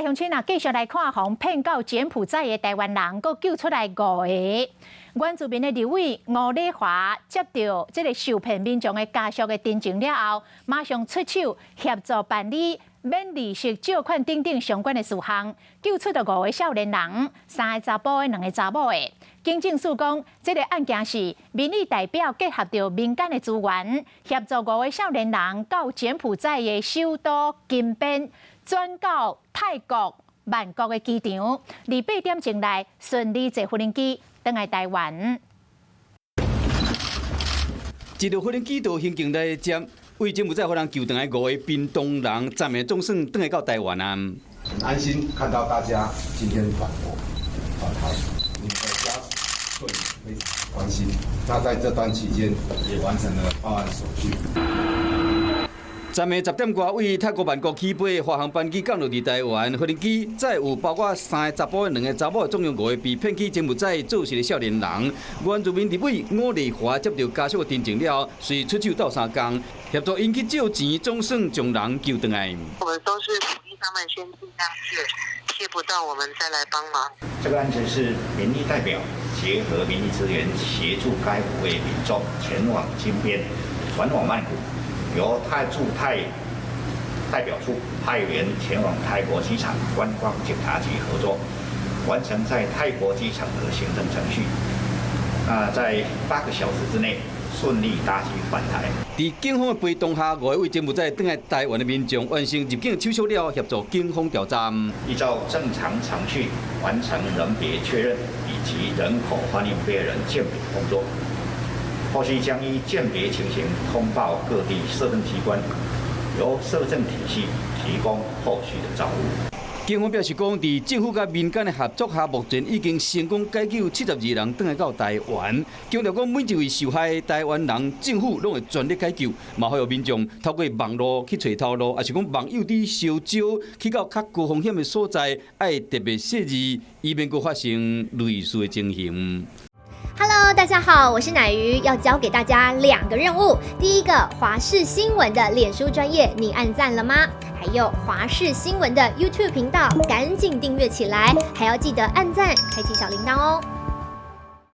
乡亲啊，继续来看从骗到柬埔寨的台湾人，阁救出来5个。原住民的立委吴礼华接到这个受骗民众的家属的陈情了后，马上出手协助办理免利息借款等等相关的事项，救出了5个少年人，3个查甫的，2个查某的。警政署讲，这个案件是民意代表结合着民间的资源，协助5个少年人到柬埔寨的首都金边，转到泰国曼谷的机场，28点钟内顺利坐无人机返来台湾。一路无人机到行经来接，为柬埔寨人救回来5个屏东人，暂时总算返来到台湾啊！很安心看到大家今天返台，你们的家属对你非常关心。那在这段期间也完成了报案手续。昨暝10点多，为泰国曼谷起飞，华航班机降落伫台湾，无人机载有包括3个查甫、2个查某，总共5个被骗去柬埔寨做事的少年人。原住民立委吴礼华接到家属的陈情了，随出手斗3工，协助因去借钱，总算将人救回来。我们都是鼓励他们先尽量借不到我们再来帮忙。这个案子是民意代表结合民意资源，协助该5位民众前往金边，转往曼谷。由驻泰代表处派员前往泰国机场观光检查局合作，完成在泰国机场的行政程序。在8个小时之内顺利搭机返台。在警方的陪同下，5位柬埔寨返来台湾的民众完成入境手续了，协助警方调查。依照正常程序完成人别确认以及人口欢迎别人鉴别工作。后续将依鉴别情形通报各地社政机关，由社政体系提供后续的照顾。警方表示讲，在政府甲民间的合作下，目前已经成功解救72人返来到台湾。强调讲，每一位受害台湾人，政府拢会全力解救，嘛好有民众透过网络去找头路，也是讲网友伫烧招去到较高风险的所在，爱特别细致，以免佫发生类似的情形。Hello， 大家好，我是乃瑜，要教给大家2个任务。第一个，华视新闻的脸书专页，你按赞了吗？还有华视新闻的 YouTube 频道，赶紧订阅起来，还要记得按赞，开启小铃铛哦。